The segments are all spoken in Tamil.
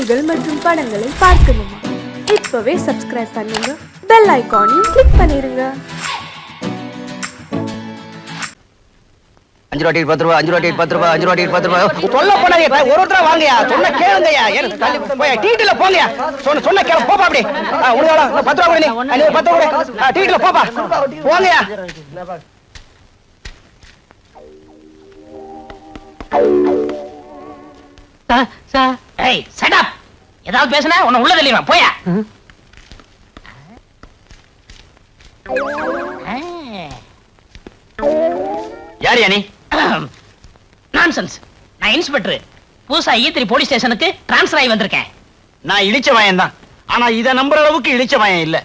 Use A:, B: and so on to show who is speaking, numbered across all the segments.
A: நிகழ்ச்சிகள் மற்றும் படங்களை பார்க்கணுமா? இப்பவே சப்ஸ்கிரைப் பண்ணுங்க, பெல் ஐகானையும் கிளிக் பண்ணிருங்க.
B: 5 ரூபாய் 10 ரூபாய் 5 ரூபாய் 10 ரூபாய் 5 ரூபாய் 10 ரூபாய் சொல்ல போனாங்க. ஒரு ஒருத்தர வாங்கயா, சொன்ன கேளுங்கயா. ஏன் தள்ளி போய் டீட்டில போங்கயா. சொன்ன கேளு, போப்பா அப்படி. உனக்கு 10 ரூபாய் கொடு, நீ 10 ரூபாய் டீட்டில போப்பா, போங்கயா.
C: ஏய் ஷட் அப். ஏதாவது பேசுனா உன்னை உள்ள தள்ளிடுவேன், போயா.
B: யார் நீ?
C: நான்சென்ஸ். நான் இன்ஸ்பெக்டர். புதுசா E3 போலீஸ் ஸ்டேஷனுக்கு டிரான்ஸ்ஃபர் ஆகி வந்திருக்கேன்.
B: நான் இழிச்ச வாயன் தான். ஆனா இத நம்புற அளவுக்கு இழிச்ச வாயன் இல்ல.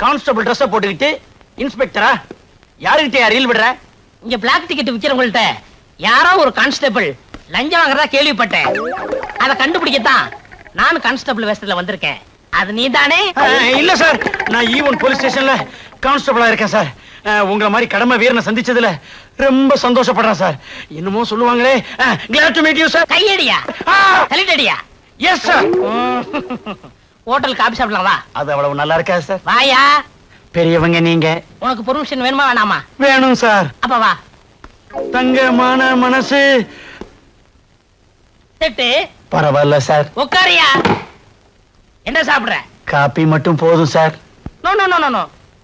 B: கான்ஸ்டபிள் ட்ரெஸ் போட்டுக்கிட்டு இன்ஸ்பெக்டரா? யாருக்கிட்ட ரீல் விடுற?
C: இங்க பிளாக் டிக்கெட் விக்கிறவங்கள்ட்ட யாரோ ஒரு கான்ஸ்டபிள் லஞ்சம் வாங்குறதா கேள்விப்பட்டேன். அதை கண்டுபிடிக்கத்தான் நான் கான்ஸ்டபிள் வேஷத்துல வந்திருக்கேன். அது நீ தானே?
B: இல்ல சார், நான் ஈவன் போலீஸ் ஸ்டேஷன்ல கான்ஸ்டபிளா இருக்கேன் சார். உங்களை மாதிரி கடமை வீரனை சந்திச்சதுல ரொம்ப சந்தோஷப்படுறேன் சார். என்னமோ சொல்லுவாங்களே, glad to meet you sir.
C: கையடியா கலிட்டடியா?
B: Yes sir.
C: ஹோட்டல் காபி சாப்பிடலாம் வா.
B: அது அவ்வளவு நல்லா இருக்கா சார்?
C: வாயா.
B: பெரியவங்க நீங்க.
C: உனக்கு பெர்மிஷன் வேணுமா வேணாமா?
B: வேணும் சார்.
C: அப்ப வா.
B: தங்கமான மனசு.
C: செட்டு
B: பரவாயில்ல சார்.
C: உட்காரியா. என்ன சாப்பிடுற?
B: காபி மட்டும் போதும் sir.
C: No no no no,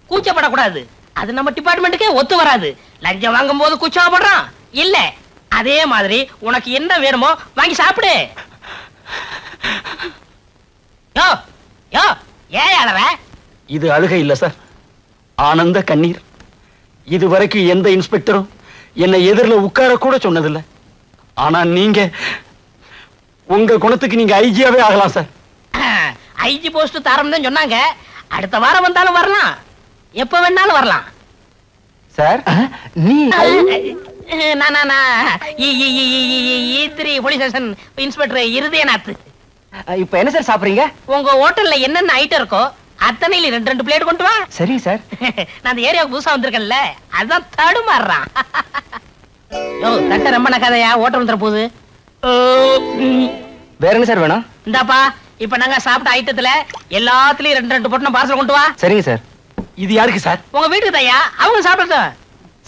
C: கூச்சப்படக்கூடாது. அது நம்ம டிபார்ட்மெண்ட்டுக்கே ஒத்து வராது. லஞ்சம் வாங்கும் போது கூச்சப்படுறான் இல்ல. அதே மாதிரி உனக்கு என்ன வேணுமோ வாங்கி சாப்பிடு. யோ யோ, ஏன் அழற?
B: இது அழுகை இல்ல சார், ஆனந்த கண்ணீர். இது வரைக்கும் எந்த இன்ஸ்பெக்டரும் என்னை எதிரில் உட்கார கூட சொன்னதில்லை. ஆனா நீங்க உங்க குணத்துக்கு நீங்க ஐஜியாவே ஆகலாம் சார்.
C: ஐஜி போஸ்ட் தரம் தான் சொன்னாங்க. அடுத்த வாரம் வந்தாலும் வரலாம், எப்ப வேணாலும் வரலாம்
B: சார். நீ
C: E3 police station inspector Irudayanath.
B: இப்ப என்ன சார் சாப்பிடுறீங்க?
C: உங்க ஹோட்டல்ல என்னென்ன ஐட்டம் இருக்கோ அத்தனையில 2 பிளேட் கொண்டு வா.
B: சரி சார்.
C: நான் அந்த ஏரியாவுக்கு புதுசா வந்திருக்கேன்ல, அதான் தடுமாறுறான். யோ தட்ட ரொம்ப நக்காதையா, ஹோட்டல் வந்துற போகுது.
B: வேற என்ன சார் வேணும்?
C: இந்தாப்பா, இப்ப நாங்க சாப்பிட்ட ஐட்டத்துல எல்லாத்துலயும் 2 பொட்டணம் பார்சல் கொண்டு வா.
B: சரிங்க சார். இது யாருக்கு சார்?
C: உங்க வீட்டுக்கு தையா, அவங்க சாப்பிடட்டும்.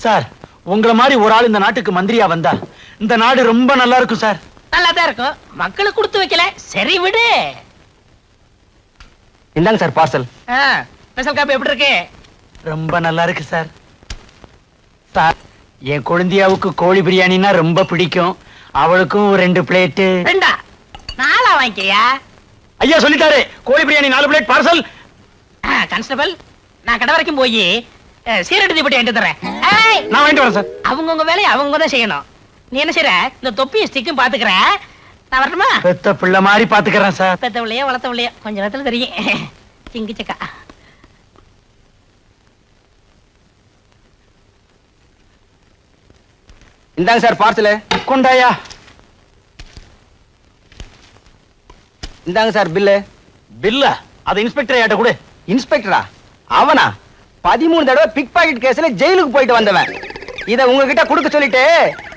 B: சார், உங்களை மாதிரி ஒரு ஆள் இந்த நாட்டுக்கு மந்திரியா வந்தா இந்த நாடு ரொம்ப நல்லா இருக்கும் சார்.
C: நல்லா தான் இருக்கும், மக்களுக்கு கொடுத்து வைக்கல. சரி விடு.
B: இந்தாங்க சார் பார்சல்.
C: ஸ்பெஷல் காப்பி எப்படி இருக்கு?
B: ரொம்ப நல்லா இருக்கு சார். சார், என் குழந்தையாவுக்கு கோழி பிரியாணினா ரொம்ப பிடிக்கும். அவளுக்கும் 2 பிளேட்டு.
C: 2 4 வாங்கிக்கையா?
B: ஐயா சொல்லிட்டாரு, கோழி பிரியாணி 4 பிளேட் பார்சல்.
C: கான்ஸ்டபிள், நான் கடை வரைக்கும் போய் சீரடி தீப்பெட்டி வாங்கிட்டு தரேன்.
B: நான் வாங்கிட்டு வரேன் சார்.
C: அவங்கவுங்க வேலையை அவங்க தான் செய்யணும். நீ என்ன செய்யற? இந்த தொப்பியும் ஸ்டிக்கும் பாத்துக்கிற. நான் வரட்டுமா?
B: பெத்த பிள்ளை மாதிரி பாத்துக்கிறேன் சார்.
C: பெத்தவளையோ வளர்த்தவளையோ கொஞ்ச நேரத்துல தெரியும். சிங்கி சக்கா.
B: இந்தாங்க சார் பார்சல். கொண்டாயா. இந்தாங்க சார் பில்லு. பில்லா? அது இன்ஸ்பெக்டர் ஐட்ட கொடு. இன்ஸ்பெக்டரா? அவனா? 13 தடவை பிக் பாக்கெட் கேஸ்ல ஜெயிலுக்கு போயிட்டு வந்தவன். இத உங்ககிட்ட கொடுக்க சொல்லிட்டு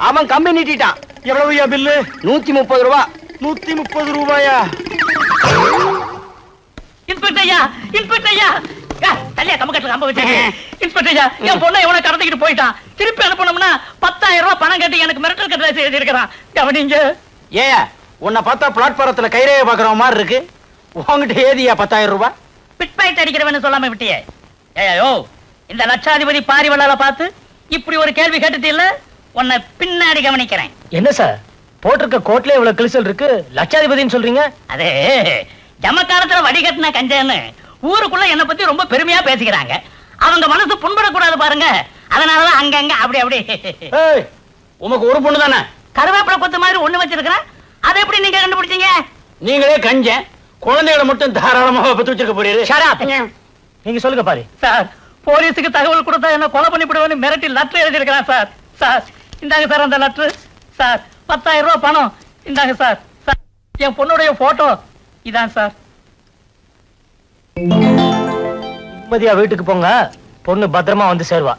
B: அவன் கம்பி நீட்டிட்டான். எவ்வளவுயா பில்லு? 130 ரூபாய். 130 ரூபாயா?
C: இன்ஸ்பெக்டர் ஐயா, இன்ஸ்பெக்டர் ஐயா. தள்ளியா கம்பக்கட்டுல கம்ப வச்சு. இன்ஸ்பெக்டர் ஐயா, என் பொண்ணை எவனை கடத்திக்கிட்டு போயிட்டான். திருப்பி அனுப்பணும்னா 10,000 ரூபாய் பணம் கட்டி எனக்கு மிரட்டல் கட்டளை எழுதியிருக்கிறான். கவனிங்க.
B: ஏன் உன்னை பார்த்தா பிளாட்பாரத்துல கைரேகை பாக்குற மாதிரி இருக்கு. உங்ககிட்ட ஏதியா 10,000 ரூபாய்?
C: பிட் பாக்கெட் அடிக்கிறவன்னு சொல்லாம விட்டியே. ஏயோ, இந்த லட்சாதிபதி பாரிவளால பார்த்து இப்படி ஒரு கேள்வி கேட்டுட்டு இல்ல, உன்னை பின்னாடி கவனிக்கிறேன்.
D: என்ன சார், போட்டிருக்க கோட்ல இவ்வளவு கிழிசல் இருக்கு, லட்சாதிபதினு சொல்றீங்க?
C: அதே ஜமக்காலத்துல வடிகட்டின கஞ்சன்னு ஊருக்குள்ள என்ன பத்தி ரொம்ப பெருமையா பேசிக்கிறாங்க. அவங்க மனசு புண்படக்கூடாது பாருங்க, அதனாலதான் அங்கங்க அப்படி அப்படி.
B: உமக்கு ஒரு பொண்ணு தானே?
C: கருவேப்பிலை கொத்து மாதிரி ஒண்ணு வச்சிருக்கிறேன். அதை எப்படி நீங்க கண்டுபிடிச்சீங்க?
B: நீங்களே கஞ்சன், குழந்தைகளை மட்டும் தாராளமாக பத்து வச்சிருக்க போறீங்க.
D: நீங்க சொல்லுங்க பாரு.
C: சார், போலீஸுக்கு தகவல் கொடுத்தா என்ன கொலை பண்ணிவிடுவேன்னு மிரட்டி லெட்டர் எழுதியிருக்கிறான் சார். சார் இந்தாங்க சார் அந்த லெட்டர். சார் 10,000 ரூபாய் பணம் இந்தாங்க சார். சார், என் பொண்ணுடைய போட்டோ இதான் சார்.
D: நிம்மதியா வீட்டுக்கு போங்க, பொண்ணு பத்திரமா வந்து சேருவா.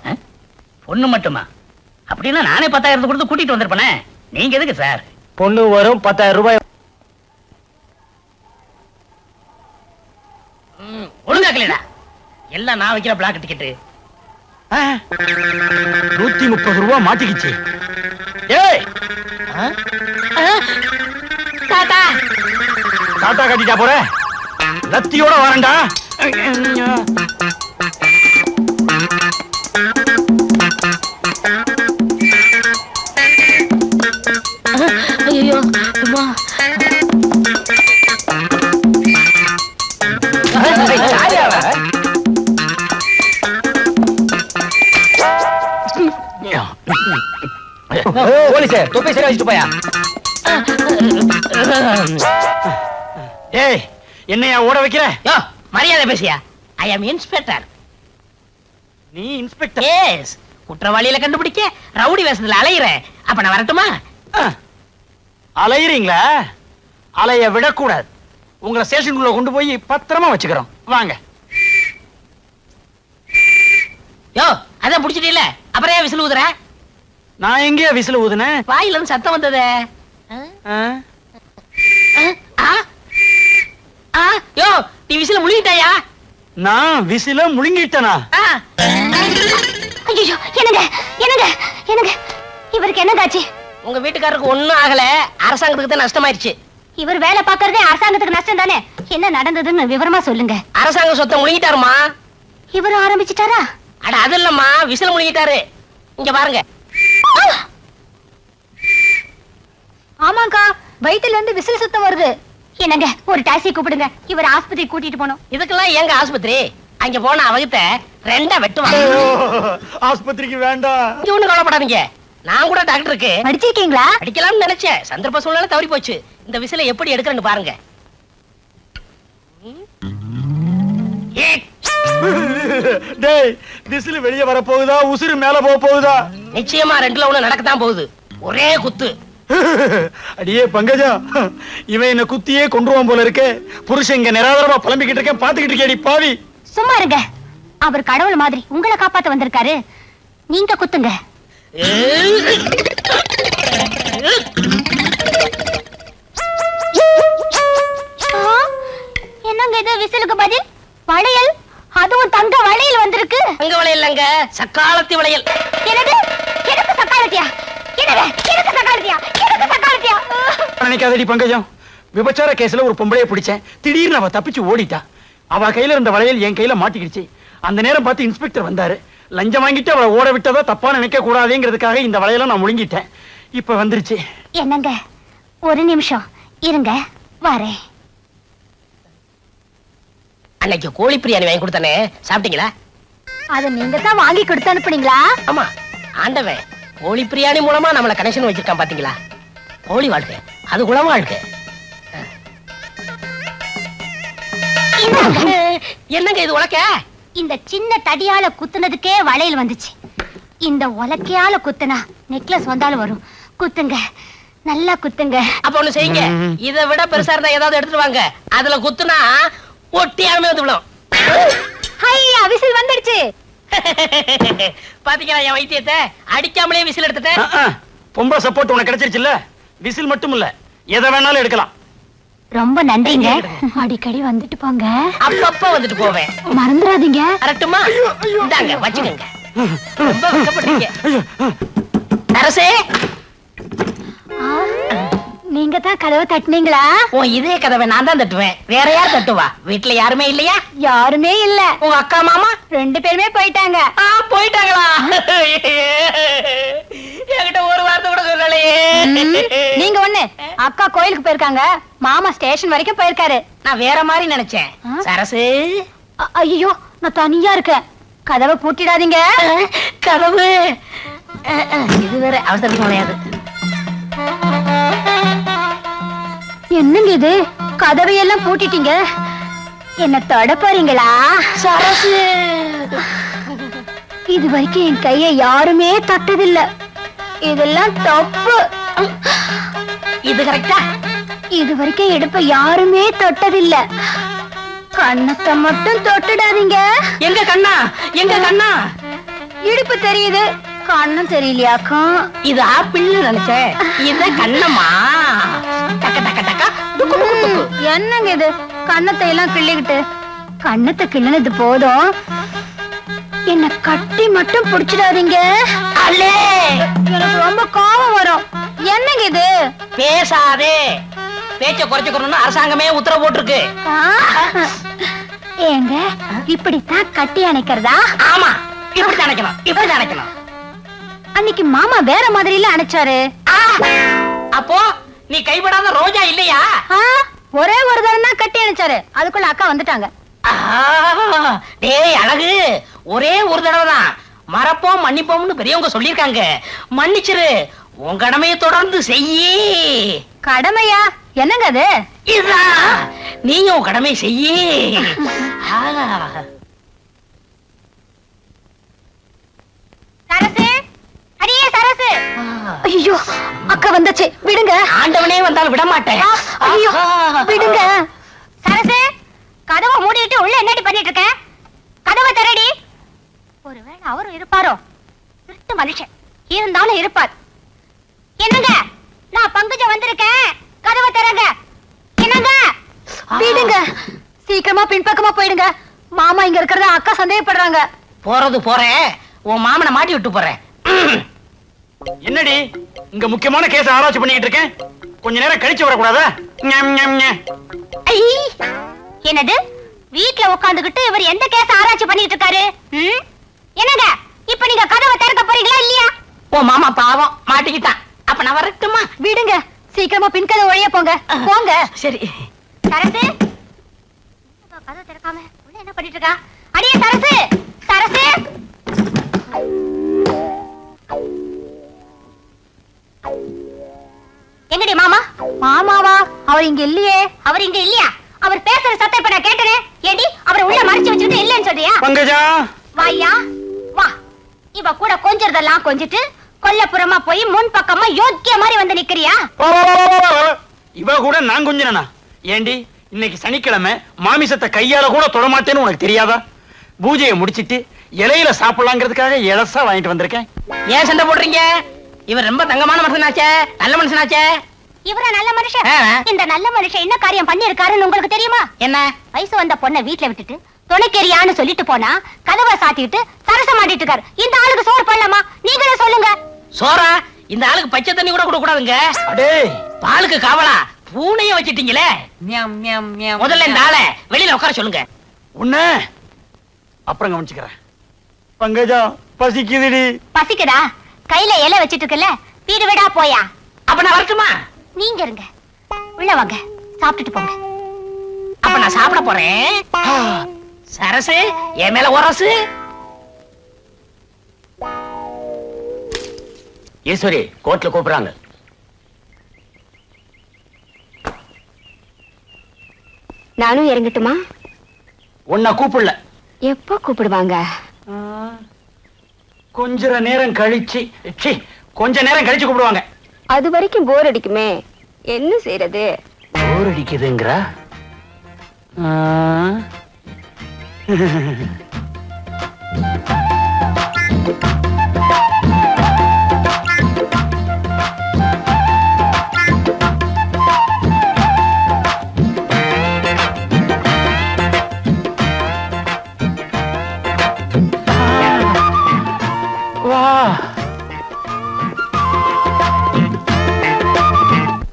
C: பொண்ணு மட்டுமா? அப்படின்னா நானே 10,000 கொடுத்து கூட்டிட்டு வந்திருப்பேனே. நீங்க எதுக்கு சார்?
D: பொண்ணு வரும், 10,000 ரூபாய்.
C: ஒழுங்காக்கலடா எல்லாம் நான் வைக்கிற பிளாக் டிக்கெட்டு
B: 130 ரூபா மாட்டிக்கிச்சு. ஏய்
C: தாத்தா
B: தாத்தா கட்டிட்டா போற, லத்தியோட வரண்டா.
C: ஐயோ அம்மா
B: போலீஸே தொப்பை சரி வச்சுட்டு போயா. ஏய் என்னையா ஓட வைக்கிற?
C: யோ மரியாதை பேசியா. ஐ அம் இன்ஸ்பெக்டர்.
B: நீ இன்ஸ்பெக்டர்?
C: எஸ், குற்றவாளியில கண்டுபிடிக்க ரவுடி வேஷத்துல அலையிறேன். அப்ப நான் வரட்டுமா?
B: அலையிறீங்களா? அலைய விடக்கூடாது. உங்களை ஸ்டேஷனுக்குள்ள கொண்டு போய் பத்திரமா வச்சுக்கிறோம். வாங்க.
C: யோ அதான் புடிச்சிட்டீல, அப்புறம் ஏன் விசில் ஊதுற?
B: நான் எங்கேயா விசில் ஊதுனேன்?
C: வாயில இருந்து சத்தம் வந்ததே. யோ நீ விசில முழுங்கிட்டாயா?
B: நான் விசில முழுங்கிட்டனா?
E: ஐயோ என்னங்க என்னங்க என்னங்க இவருக்கு என்னதாச்சு?
C: உங்க வீட்டுக்காரருக்கு ஒண்ணும் ஆகல, அரசாங்கத்துக்கு தான் நஷ்டமாயிருச்சு.
E: இவர் வேலை பார்க்கறதே அரசாங்கத்துக்கு நஷ்டம் தானே. என்ன நடந்ததுன்னு விவரமா சொல்லுங்க.
C: அரசாங்க சொத்தை முழுங்கிட்டாருமா.
E: இவரும் ஆரம்பிச்சிட்டாரா?
C: அட அது இல்லம்மா, விசில் முழுங்கிட்டாரு. இங்க பாருங்க.
E: ஆமாங்கா, வயித்துல இருந்து விசில் சத்தம் வருது. என்னங்க ஒரு டாக்ஸி கூப்பிடுங்க, இவர் ஆஸ்பத்திரி கூட்டிட்டு போனோம்.
C: இதுக்கெல்லாம் எங்க ஆஸ்பத்திரி? அங்க போன அவகிட்ட ரெண்டா வெட்டுவாங்க.
B: ஆஸ்பத்திரிக்கு வேண்டாம்.
C: இங்க ஒண்ணு கவலைப்படாதீங்க, நான் கூட டாக்டருக்கு
E: படிச்சிருக்கீங்களா?
C: அடிக்கலாம்னு நினைச்சேன். சந்தர்ப்ப சூழ்நிலை தவறி போச்சு. இந்த விசிலை எப்படி எடுக்கிறேன்னு பாருங்க.
B: டேய் விசில் வெளிய வர போகுதா, உசுறு மேல போக போகுதா?
C: நிச்சயமா ரெண்டுல ஒண்ணு நடக்கத்தான் போகுது. ஒரே குத்து.
B: அடியே பங்கஜா, இவன் என்ன குத்தியே கொன்றுவான் போல இருக்கே. புருஷன் இங்க நிராதரமா புலம்பிக்கிட்டு இருக்கேன், பாத்துக்கிட்டு இருக்கேடி பாவி.
E: சும்மா இருங்க, அவர் கடவுள் மாதிரி உங்களை காப்பாத்த வந்திருக்காரு. நீங்க குத்துங்க. என்னங்க இது விசிலுக்கு பதில் வளையல்? அதுவும் தங்க வளையல் வந்திருக்கு.
C: தங்க வளையல் இல்லங்க, சக்காலத்தி வளையல்.
E: என்னது? எனக்கு சக்காலத்தியா? என்னது? எனக்கு சக்காலத்தியா? எனக்கு சக்காலத்தியா?
B: நினைக்காதடி பங்கஜம், விபச்சார கேஸ்ல ஒரு பொம்பளைய பிடிச்சேன். திடீர்னு அவ தப்பிச்சு ஓடிட்டா. அவ கையில இருந்த வளையல் என் கையில மாட்டிக்கிடுச்சு. அந்த நேரம் பார்த்து இன்ஸ்பெக்டர் வந்தாரு. லஞ்சம் வாங்கிட்டு அவளை ஓட விட்டதா தப்பா நினைக்க கூடாதுங்கிறதுக்காக இந்த வளையல நான் முழுங்கிட்டேன். இப்ப வந்துருச்சு.
E: என்னங்க ஒரு நிமிஷம் இருங்க, வரேன்.
C: அன்னைக்கு கோழி பிரியாணி வாங்கி கொடுத்தானே, சாப்பிட்டீங்களா?
E: அத நீங்க தான் வாங்கி கொடுத்து அனுப்புனீங்களா?
C: ஆமா, ஆண்டவன் கோழி பிரியாணி மூலமா நம்மள கனெக்ஷன் வச்சிருக்கான் பாத்தீங்களா? கோழி வாழ்க்கை அது குளமா வாழ்க்கை. என்னங்க இது உலக்க?
E: இந்த சின்ன தடியால குத்துனதுக்கே வளையல் வந்துச்சு. இந்த உலக்கையால குத்துனா நெக்லஸ் வந்தாலும் வரும். குத்துங்க, நல்லா குத்துங்க.
C: அப்ப ஒண்ணு செய்யுங்க, இதை விட பெருசா இருந்தா ஏதாவது எடுத்துட்டு வாங்க. அதுல குத்துனா ஒட்டியாமே வந்து விடும்.
E: ஹையா, விசில் வந்துடுச்சு.
C: பாத்தீங்களா என் வைத்தியத்தை? அடிக்காமலே விசில் எடுத்துட்டேன்.
B: பொம்பளை சப்போர்ட் உனக்கு கிடைச்சிருச்சுல்ல. விசில் மட்டும் இல்ல, எதை வேணாலும் எடுக்கலாம்.
E: ரொம்ப நன்றிங்க. அடிக்கடி வந்துட்டு போங்க.
C: அப்பப்ப வந்துட்டு போவேன்,
E: மறந்துடாதீங்க.
C: கரெக்டுமா? இந்தாங்க வச்சுக்கோங்க. ரொம்ப வெட்கப்படுறீங்க. அரசே,
E: நீங்க தான் கதவை தட்டுனீங்களா?
C: உன் இதே கதவை நான் தான் தட்டுவேன், வேற யார் தட்டுவா? வீட்டுல யாருமே இல்லையா?
E: யாருமே இல்ல.
C: உங்க அக்கா மாமா
E: 2 பேருமே போயிட்டாங்க.
C: போயிட்டாங்களா? என்கிட்ட ஒரு வார்த்தை கூட சொல்லலையே.
E: நீங்க ஒண்ணு, அக்கா கோயிலுக்கு போயிருக்காங்க, மாமா ஸ்டேஷன் வரைக்கும் போயிருக்காரு.
C: நான் வேற மாதிரி நினைச்சேன். சரசு,
E: ஐயோ நான் தனியா இருக்கேன், கதவை பூட்டிடாதீங்க.
C: கதவு இது வேற அவசரத்துக்கு முடியாது.
E: என்னங்க இது, கதவையெல்லாம் பூட்டிட்டீங்க, என்ன தொட போறீங்களா?
C: சரசு,
E: இது வரைக்கும் என் கையை யாருமே தொட்டதில்ல. இதெல்லாம் தப்பு.
C: இது கரெக்டா?
E: இது வரைக்கும் இடுப்ப யாருமே தொட்டதில்ல. கண்ணத்தை மட்டும் தொட்டுடாதீங்க.
C: எங்க கண்ணா, எங்க கண்ணா?
E: இடுப்பு தெரியுது, கண்ணும் தெரியலையாக்கும்.
C: இது ஆப்பிள்னு நினைச்சேன், இது கண்ணம்மா. டக்க டக்க டக்க டுக்கு டுக்கு டுக்கு.
E: என்னங்க இது, கண்ணத்தை எல்லாம் கிள்ளிக்கிட்டு கண்ணத்தை கிள்ளனது போதும், என்ன கட்டி மட்டும் பிடிச்சிடாதீங்க.
C: அல்லே
E: எனக்கு ரொம்ப கோபம் வரும். என்னங்க இது?
C: பேசாதே, பேச்ச குறைச்சுக்கணும்னு அரசாங்கமே உத்தரவு போட்டிருக்கு.
E: ஏங்க இப்படித்தான் கட்டி அணைக்கிறதா?
C: ஆமா, இப்படி நினைக்கணும், இப்படி நினைக்கணும்.
E: அன்னைக்கு மாமா வேற மாதிரில அணைச்சாரு.
C: அப்போ நீ கைவிடாத ரோஜா இல்லையா?
E: ஒரே ஒரு தரம் தான் கட்டி அணைச்சாரு, அதுக்குள்ள அக்கா வந்துட்டாங்க.
C: டேய் அழகு, ஒரே ஒரு தடவை தான் மறப்போம் மன்னிப்போம்னு பெரியவங்க சொல்லிருக்காங்க. மன்னிச்சிரு, உன் கடமையை தொடர்ந்து செய்யி.
E: கடமையா? என்னங்க அது?
C: இதுதான், நீயும் உன் கடமை செய்யி.
E: சரசு, அடியே சரசு. ஐயோ, அக்கா வந்துச்சு, விடுங்க.
C: ஆண்டவனே வந்தாலும் விட மாட்டேன்.
E: ஐயோ, விடுங்க. சரசு, கதவை மூடிட்டு உள்ள என்னடி பண்ணிட்டு இருக்க? கதவை திறடி. ஒருவேளை அவரும் இருப்பாரோ? திருட்டு மனுஷன் இருந்தாலும் இருப்பார். என்னங்க, நான் பங்குஜம் வந்திருக்கேன், கதவை திறங்க. என்னங்க, விடுங்க. சீக்கிரமா பின்பக்கமா போயிடுங்க. மாமா இங்க இருக்கிறத அக்கா சந்தேகப்படுறாங்க.
C: போறது போறேன், உன் மாமனை மாட்டி விட்டு போறேன்.
B: என்னடி இங்க முக்கியமான கேஸ் ஆராய்ச்சி பண்ணிட்டு இருக்கேன், கொஞ்ச நேரம் கழிச்சு வரக்கூடாதா?
E: ஐ, என்னது? வீட்ல உட்காந்துக்கிட்டு இவர் எந்த கேஸ் ஆராய்ச்சி பண்ணிட்டு இருக்காரு? என்னங்க, இப்ப நீங்க கதவை திறக்க போறீங்களா இல்லையா?
C: உன் மாமா பாவம் மாட்டிக்கிட்டான். அப்ப நான் வரட்டுமா?
E: விடுங்க, சீக்கிரமா பின்கதை வழியா போங்க. போங்க.
C: சரி.
E: சரசு, கதவை திறக்காம உள்ள என்ன பண்ணிட்டு இருக்கா? அடியே சரசு, சரசு. எங்கடி மாமா? மாமாவா? அவர் இங்க இல்லையே. அவர் இங்க இல்லையா? அவர் பேசுற சத்தம் இப்ப நான் கேட்டனே. ஏடி, அவரை உள்ள மறைச்சு வச்சிட்டு இல்லன்னு சொல்றியா?
B: பங்கஜா,
E: வாயா வா. இவ கூட கொஞ்சறதெல்லாம் கொஞ்சிட்டு கொல்லப்புறமா போய் முன் பக்கமா யோக்கிய மாதிரி வந்து நிக்கிறியா?
B: இவ கூட நான் கொஞ்சனா? ஏண்டி, இன்னைக்கு சனிக்கிழமை மாமிசத்தை கையால கூட தொடமாட்டேன்னு உனக்கு தெரியாதா? பூஜையை முடிச்சிட்டு இலையில சாப்பிடலாங்கிறதுக்காக இலசா வாங்கிட்டு வந்திருக்கேன்.
C: ஏன் சண்டை போடுறீங்க? இவர் ரொம்ப தங்கமான மனுஷனாச்சே, நல்ல மனுஷனாச்சே.
E: இவர நல்ல மனுஷன்.
C: ஆ.
E: இந்த நல்ல மனுஷன் என்ன காரியம் பண்ணி இருக்காருன்னு உங்களுக்கு தெரியுமா?
C: என்ன?
E: வயசு வந்த பொண்ணை வீட்டுல விட்டுட்டு துணைக்கெரியான்னு சொல்லிட்டு போனா கதவை சாத்திட்டு சரசம் ஆடிட்டு இருக்காரு. இந்த ஆளுக்கு சோறு பண்ணலாமா? நீங்களே சொல்லுங்க.
C: சோரா? இந்த ஆளுக்கு பச்சை தண்ணி கூட கொடுக்க கூடாதுங்க.
B: அடே,
C: பாலுக்கு காவலா பூனைய வச்சிட்டீங்களே. முதல்ல இந்த ஆளை வெளியில உட்கார சொல்லுங்க.
B: உன்ன அப்புறம் கவனிச்சுக்கிறேன். பங்கஜா, பசிக்குதுடி.
E: பசிக்குதா? கையில இலை வச்சிட்டு இருக்கல, வீடு விடா போயா.
C: அப்ப நான் வரட்டுமா?
E: நீங்க இருங்க, உள்ள வாங்க, சாப்பிட்டுட்டு போங்க.
C: அப்ப நான் சாப்பிட போறேன். சரசு, என் மேல உரசு.
D: ஈஸ்வரி, கோர்ட்ல கூப்பிடுறாங்க.
E: நானும் இறங்கட்டுமா?
B: உன்னை கூப்பிடல.
E: எப்போ கூப்பிடுவாங்க?
B: கொஞ்ச நேரம் கழிச்சு, கொஞ்ச நேரம் கழிச்சு கூப்பிடுவாங்க.
E: அது வரைக்கும் போர் அடிக்குமே, என்ன செய்யறது?
B: போர் அடிக்குதுங்கறா?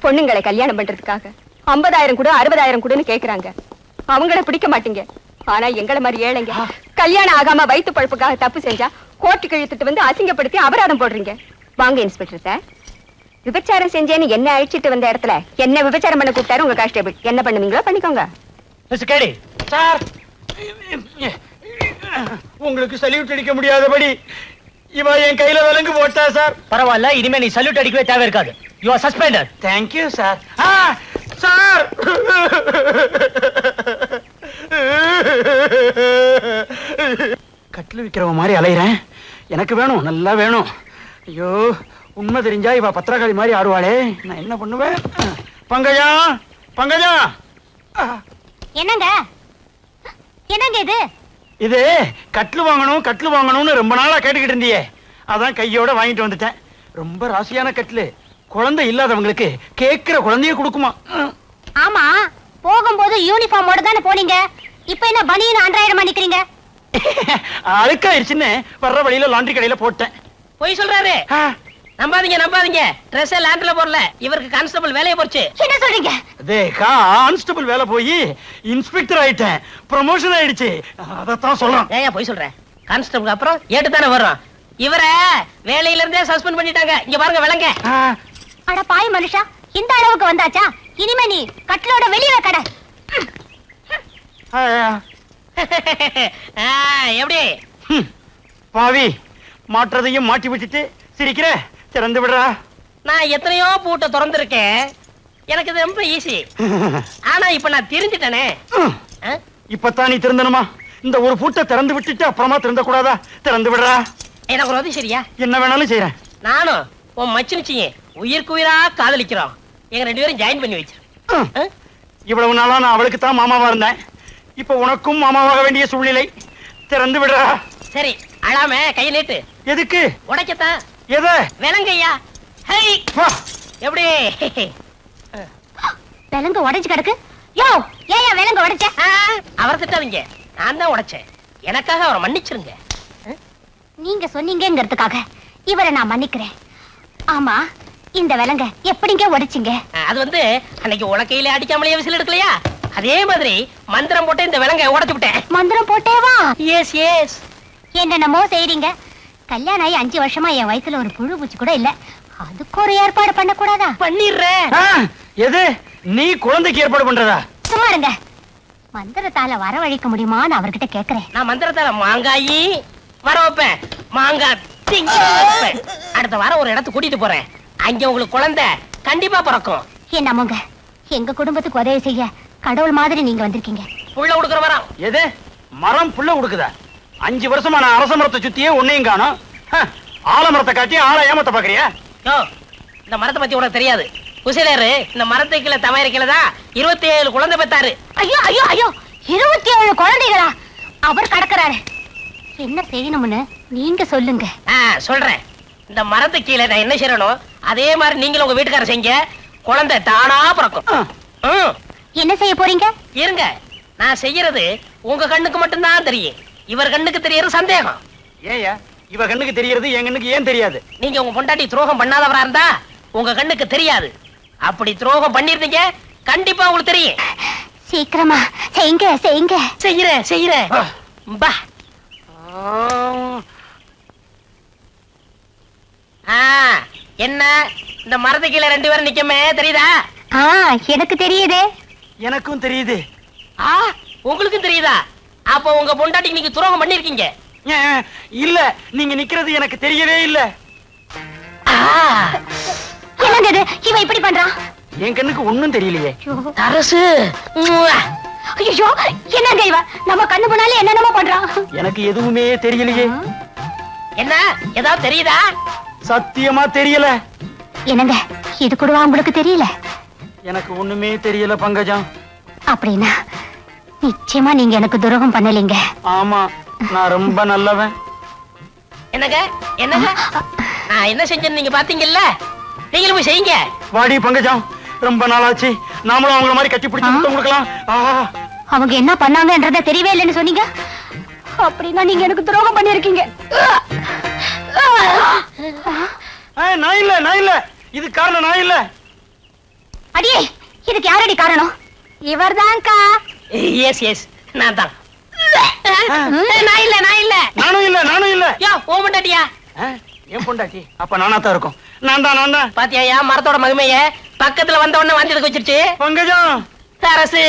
F: பொண்ணுங்களை கல்யாணம் பண்றதுக்காக 50,000 கூட 60,000 கூடன்னு கேக்குறாங்க. அவங்கள பிடிக்க மாட்டீங்க. ஆனா எங்களை மாதிரி ஏழைங்க கல்யாணம் ஆகாம வயிற்று பழப்புக்காக தப்பு செஞ்சா கோர்ட்டுக்கு இழுத்துட்டு வந்து அசிங்கப்படுத்தி அபராதம் போடுறீங்க. வாங்க இன்ஸ்பெக்டர் சார், விபச்சாரம் செஞ்சேன்னு என்ன அழிச்சிட்டு வந்த இடத்துல என்ன விபச்சாரம் பண்ண கூப்பிட்டாரு உங்க கான்ஸ்டேபிள். என்ன பண்ணுவீங்களோ பண்ணிக்கோங்க.
B: சார், உங்களுக்கு சல்யூட் அடிக்க முடியாதபடி இவ என் கையில விலங்கு போட்டா சார்.
D: பரவாயில்ல, இனிமே நீ சல்யூட் அடிக்கவே தேவை இருக்காது. You are suspended.
B: Thank you sir. Sir, கட்டில் விக்கிறவ மாதிரி அலையிறேன். எனக்கு வேணும், நல்லா வேணும். ஐயோ, உண்மை தெரிஞ்சா இவ பத்திரகாளி மாதிரி ஆடுவாளே, நான் என்ன பண்ணுவேன்? பங்கஜா, பங்கஜா.
E: என்னங்க, என்னங்க இது?
B: இது கட்டில் வாங்கணும், கட்டில் வாங்கணும்னு ரொம்ப நாளா கேட்டுக்கிட்டு இருந்தியே, அதான் கையோட வாங்கிட்டு வந்துட்டேன். ரொம்ப ராசியான கட்டில், குழந்தை இல்லாதவங்களுக்கு கேட்கிற குழந்தைய கொடுக்குமா.
E: ஆமா, போகும்போது யூனிஃபார்மோட தானே போனீங்க. இப்ப என்ன பனியன் அன்றாயிரமா நிக்கிறீங்க?
B: அழுக்காயிருச்சுன்னு வர்ற வழியில லாண்டரி கடையில போட்டேன்.
C: பொய் சொல்றாரு.
B: ஆ,
C: நம்பாதீங்க ட்ரெஸ் லேண்ட்ல போடல, இவருக்கு கான்ஸ்டபிள் வேலையை போச்சு.
E: என்ன சொல்றீங்க?
B: அதே கான்ஸ்டபிள் வேலை போய் இன்ஸ்பெக்டர் ஆயிட்டேன், ப்ரமோஷன் ஆயிடுச்சு. அதத்தான் சொல்றேன்.
C: ஏன் பொய் சொல்றேன்? கான்ஸ்டபிள் அப்புறம் ஏட்டு தானே வர்றோம். இவரை வேலையில இருந்தே சஸ்பெண்ட் பண்ணிட்டாங்க. இங்க பாருங்க விலங்க.
B: ஆ,
E: அட பாய் மனுஷா, இந்த அளவுக்கு வந்தாச்சா? இனிமே நீ கட்டிலோட வெளியே கடை.
B: ஆ,
C: எப்படி
B: ஹம், பாவி மாற்றதையும் மாட்டி விட்டுட்டு சிரிக்கிற, திறந்து விடுறா.
C: நான் எத்தனையோ பூட்டை திறந்திருக்கேன், எனக்கு இது ரொம்ப ஈஸி. ஆனா இப்ப நான் தெரிஞ்சிட்டேனே.
B: இப்பதான் நீ திறந்தனுமா? இந்த ஒரு பூட்டை திறந்து விட்டுட்டு அப்புறமா திறந்த கூடாதா? திறந்து விடுறா.
C: எனக்கு ஒரு உதவி சரியா?
B: என்ன வேணாலும் செய்யறேன்.
C: நானும் உன் மச்சினிச்சிங்க உயிருக்கு உயிரா காதலிக்கிறோம். எங்க 2 பேரும் ஜாயின் பண்ணி வச்சிரு.
B: இவ்வளவு நாளா நான் அவளுக்கு தான் மாமாவா இருந்தேன். இப்ப உனக்கும் மாமாவாக வேண்டிய சூழ்நிலை. திறந்து விடுறா.
C: சரி, அழாம கையை நீட்டு.
B: எதுக்கு?
C: உடைக்கத்தான்.
B: எத?
C: விலங்கையா. ஹை,
B: வா.
C: எப்படி?
E: விலங்கு உடைஞ்சு கிடக்கு. யோ, ஏயா விலங்கு உடைச்ச?
C: அவரை திட்டாதீங்க, நான் தான் உடைச்சேன். எனக்காக அவரை மன்னிச்சிருங்க.
E: நீங்க சொன்னீங்கிறதுக்காக இவரை நான் மன்னிக்கிறேன். ஆமா, இந்த விலங்க எப்படிங்க உடைச்சிங்க?
C: அது வந்து அன்னைக்கு உலக்கையில அடிக்காமலேயே விசில் எடுக்கலையா, அதே மாதிரி மந்திரம் போட்டு இந்த விலங்கை உடைச்சு விட்டேன்.
E: மந்திரம் போட்டேவா?
C: S S.
E: என்னென்னமோ செய்றீங்க. கல்யாணம் ஆகி 5 வருஷமா என் வயசுல ஒரு புழு பூச்சி கூட இல்ல. அதுக்கு ஒரு ஏற்பாடு பண்ண கூடாதா?
C: பண்ணிடுறேன்.
B: ஆ, எது? நீ குழந்தைக்கு ஏற்பாடு பண்றதா?
E: சும்மா இருங்க. மந்திரத்தால வரவழைக்க முடியுமான்னு அவர்கிட்ட கேக்குறேன்.
C: நான் மந்திரத்தால மாங்காயி வர வைப்பேன், மாங்காய் திங்க வைப்பேன். அடுத்த வாரம் ஒரு இடத்துக்கு கூட்டிட்டு போறேன். அங்க உங்களுக்கு குழந்தை கண்டிப்பா பிறக்கும்.
E: என்னமோங்க, எங்க குடும்பத்துக்கு உதவி செய்ய கடவுள் மாதிரி நீங்க வந்திருக்கீங்க.
C: புள்ள கொடுக்குற வரம்.
B: எது? மரம் புள்ள கொடுக்குதா? 5 வருஷமா நான் அரச மரத்தை சுத்தியே ஒன்னையும் காணோம். ஆலமரத்தை காட்டி ஆளை ஏமாத்த பாக்குறியா?
C: யோ, இந்த மரத்தை பத்தி உனக்கு தெரியாது. குசிலேரு இந்த மரத்தை கீழே தமாயிர கீழதான் 27 குழந்தை பெத்தாரு.
E: ஐயோ ஐயோ ஐயோ, 27 குழந்தைகளா? அவர் கடக்குறாரு. என்ன செய்யணும்னு நீங்க சொல்லுங்க.
C: சொல்றேன். இந்த மரத்து கீழே நான் என்ன செய்யணும் அதே மாதிரி நீங்களும் உங்க வீட்டுக்காரர் செய்யுங்க. குழந்தை தானா பிறக்கும். ம்.
E: என்ன செய்ய போறீங்க?
C: இருங்க, நான் செய்யறது உங்க கண்ணுக்கு மட்டும்தான் தெரியும். இவர் கண்ணுக்கு தெரியறது சந்தேகம்.
B: ஏயா இவ கண்ணுக்கு தெரியறது என் கண்ணுக்கு ஏன் தெரியாது?
C: நீங்க உங்க பொண்டாட்டி துரோகம் பண்ணாதவரா இருந்தா உங்க கண்ணுக்கு தெரியாது. அப்படி துரோகம் பண்ணிருந்தீங்க கண்டிப்பா உங்களுக்கு தெரியும்.
E: சீக்கிரமா செய்யுங்க செய்யுங்க.
C: செய்யறேன். பா. என்ன இந்த மரத்து கீழே 2 பேரும் நிக்கமே தெரியுதா?
E: எனக்கு தெரியுதே.
B: எனக்கும் தெரியுது.
C: உங்களுக்கும் தெரியுதா? அப்ப உங்க பொண்டாட்டிக்கு நீங்க துரோகம் பண்ணிருக்கீங்க.
B: இல்ல, நீங்க நிக்கிறது எனக்கு தெரியவே இல்ல.
E: என்னங்க இது? இவன் இப்படி பண்றான்?
B: என் கண்ணுக்கு ஒண்ணும் தெரியலையே.
C: அரசு.
E: ஐயோ, என்னங்க இவன் நம்ம கண்ணு முன்னாலே என்னென்னமோ பண்றான்?
B: எனக்கு எதுவுமே தெரியலையே.
C: என்ன ஏதாவது தெரியுதா?
B: சத்தியமா தெரியல.
E: என்னங்க இது கூடவா உங்களுக்கு தெரியல?
B: எனக்கு ஒண்ணுமே தெரியல பங்கஜம்.
E: அப்படின்னா நிச்சயமா நீங்க எனக்கு துரோகம் பண்ணலீங்க.
B: ஆமா, நான் ரொம்ப நல்லவன்.
C: என்னங்க நான் என்ன செஞ்சேன்னு நீங்க பாத்தீங்கல்ல, நீங்களும் போய் செய்யுங்க.
B: வாடி பங்கஜம், ரொம்ப நாளாச்சு. நாமளும் அவங்கள மாதிரி கட்டி பிடிச்சு முத்தம் கொடுக்கலாம்.
E: அவங்க என்ன பண்ணாங்கன்றத தெரியவே இல்லைன்னு சொன்னீங்க. அப்படின்னா நீங்க எனக்கு துரோகம் பண்ணிருக்கீங்க.
B: நான் இல்ல, இது காரணம் நான் இல்ல.
E: அடியே, இதுக்கு யாரடி காரணம்? இவர்தான்க்கா.
C: எஸ் நான் தான். நான் இல்ல
B: நானும் இல்ல.
C: யோ, ஓ பொண்டாட்டியா?
B: என் பொண்டாட்டி. அப்ப நானா தான் இருக்கும். நான் தான்.
C: பாத்தியா மரத்தோட மகிமைய? பக்கத்துல வந்த உடனே வாந்தி எடுக்க வச்சிருச்சு
B: பங்கஜம்.
C: அரசு.